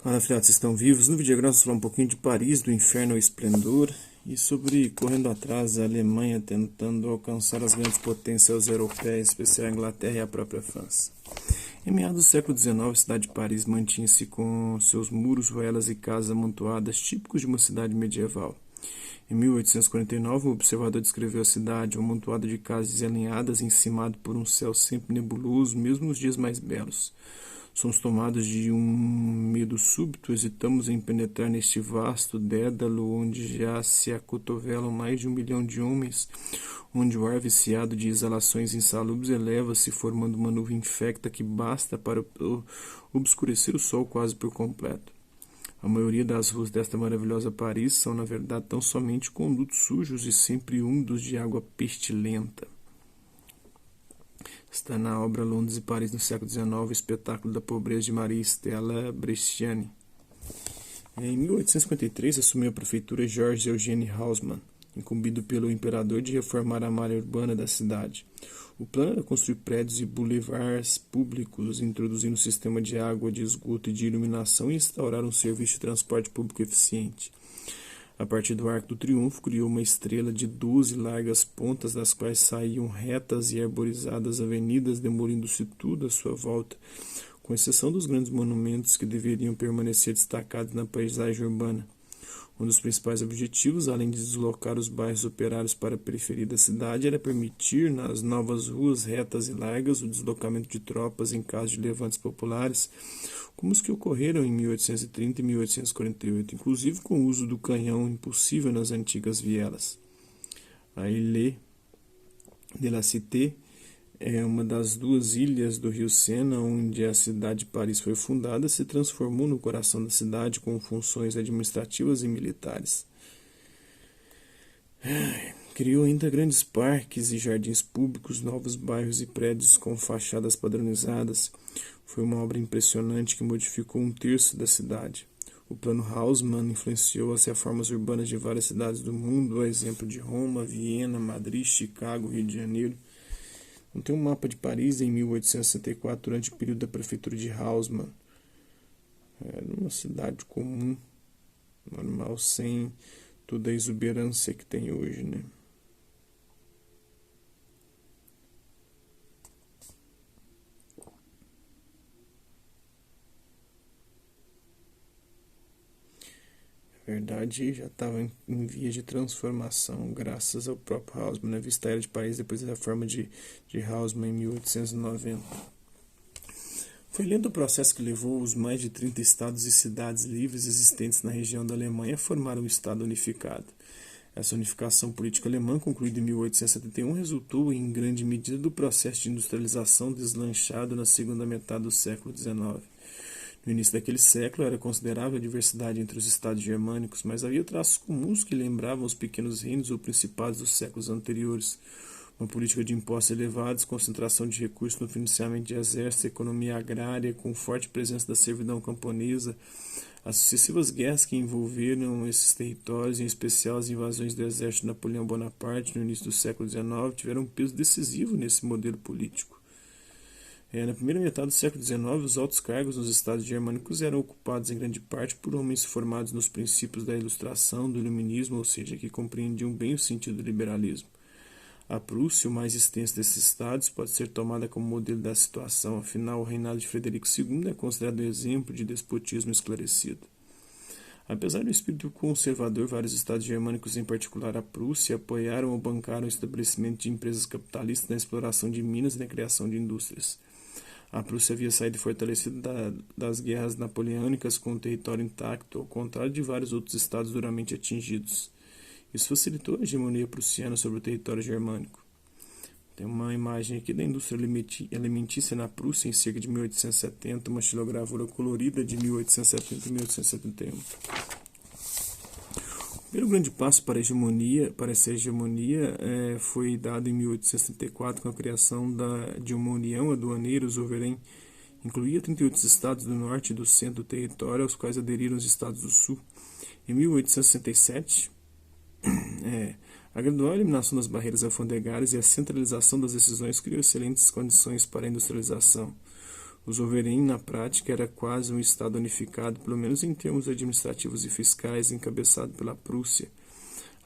Fala, filhotes, estão vivos? No vídeo agora nós vamos falar um pouquinho de Paris, do inferno ao esplendor, e sobre correndo atrás a Alemanha tentando alcançar as grandes potências europeias, em especial a Inglaterra e a própria França. Em meados do século XIX, a cidade de Paris mantinha-se com seus muros, ruelas e casas amontoadas, típicos de uma cidade medieval. Em 1849, um observador descreveu a cidade, um amontoado de casas alinhadas, encimado por um céu sempre nebuloso, mesmo nos dias mais belos. Somos tomados de um medo súbito, hesitamos em penetrar neste vasto dédalo onde já se acotovelam mais de 1 milhão de homens, onde o ar viciado de exalações insalubres eleva-se, formando uma nuvem infecta que basta para obscurecer o sol quase por completo. A maioria das ruas desta maravilhosa Paris são, na verdade, tão somente condutos sujos e sempre úmidos de água pestilenta. Está na obra Londres e Paris no século XIX, o espetáculo da pobreza de Maria Stella Bresciani. Em 1853, assumiu a prefeitura Georges Eugène Haussmann, incumbido pelo imperador de reformar a malha urbana da cidade. O plano era construir prédios e boulevards públicos, introduzir um sistema de água, de esgoto e de iluminação e instaurar um serviço de transporte público eficiente. A partir do Arco do Triunfo, criou uma estrela de 12 largas pontas, das quais saíam retas e arborizadas avenidas, demolindo-se tudo à sua volta, com exceção dos grandes monumentos que deveriam permanecer destacados na paisagem urbana. Um dos principais objetivos, além de deslocar os bairros operários para a periferia da cidade, era permitir, nas novas ruas retas e largas, o deslocamento de tropas em caso de levantes populares, como os que ocorreram em 1830 e 1848, inclusive com o uso do canhão impossível nas antigas vielas. A Île de la Cité é uma das duas ilhas do rio Sena, onde a cidade de Paris foi fundada, se transformou no coração da cidade com funções administrativas e militares. Criou ainda grandes parques e jardins públicos, novos bairros e prédios com fachadas padronizadas. Foi uma obra impressionante que modificou 1/3 da cidade. O plano Haussmann influenciou as reformas urbanas de várias cidades do mundo, a exemplo de Roma, Viena, Madrid, Chicago, Rio de Janeiro. Tem um mapa de Paris em 1864, durante o período da prefeitura de Haussmann. Era uma cidade comum, normal, sem toda a exuberância que tem hoje, né? Na verdade, já estava em vias de transformação, graças ao próprio Haussmann, né? Vista a era de Paris depois da reforma de Haussmann em 1890. Foi lento o processo que levou os mais de 30 estados e cidades livres existentes na região da Alemanha a formar um estado unificado. Essa unificação política alemã, concluída em 1871, resultou em grande medida do processo de industrialização deslanchado na segunda metade do século XIX. No início daquele século, era considerável a diversidade entre os estados germânicos, mas havia traços comuns que lembravam os pequenos reinos ou principados dos séculos anteriores. Uma política de impostos elevados, concentração de recursos no financiamento de exército, economia agrária, com forte presença da servidão camponesa, as sucessivas guerras que envolveram esses territórios, em especial as invasões do exército de Napoleão Bonaparte no início do século XIX, tiveram um peso decisivo nesse modelo político. Na primeira metade do século XIX, os altos cargos nos estados germânicos eram ocupados em grande parte por homens formados nos princípios da Ilustração, do Iluminismo, ou seja, que compreendiam bem o sentido do liberalismo. A Prússia, o mais extenso desses estados, pode ser tomada como modelo da situação, afinal, o reinado de Frederico II é considerado um exemplo de despotismo esclarecido. Apesar do espírito conservador, vários estados germânicos, em particular a Prússia, apoiaram ou bancaram o estabelecimento de empresas capitalistas na exploração de minas e na criação de indústrias. A Prússia havia saído fortalecida das guerras napoleônicas com o território intacto, ao contrário de vários outros estados duramente atingidos. Isso facilitou a hegemonia prussiana sobre o território germânico. Tem uma imagem aqui da indústria alimentícia na Prússia em cerca de 1870, uma xilogravura colorida de 1870 e 1871. O primeiro grande passo para essa hegemonia foi dado em 1864 com a criação de uma união aduaneira. O souverain incluía 38 estados do norte e do centro do território, aos quais aderiram os estados do sul. Em 1867, a gradual eliminação das barreiras alfandegárias e a centralização das decisões criou excelentes condições para a industrialização. O souverain, na prática, era quase um Estado unificado, pelo menos em termos administrativos e fiscais, encabeçado pela Prússia.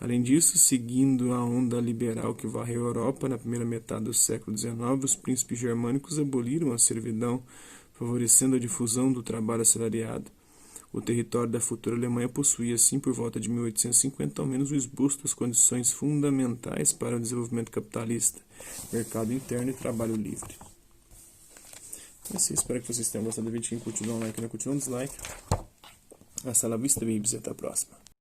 Além disso, seguindo a onda liberal que varreu a Europa na primeira metade do século XIX, os príncipes germânicos aboliram a servidão, favorecendo a difusão do trabalho assalariado. O território da futura Alemanha possuía, assim, por volta de 1850, ao menos o esboço das condições fundamentais para o desenvolvimento capitalista, mercado interno e trabalho livre. É isso, espero que vocês tenham gostado do vídeo. Quem curtiu, dá um like, não curtiu, um dislike. Hasta la vista, babies, e até a próxima.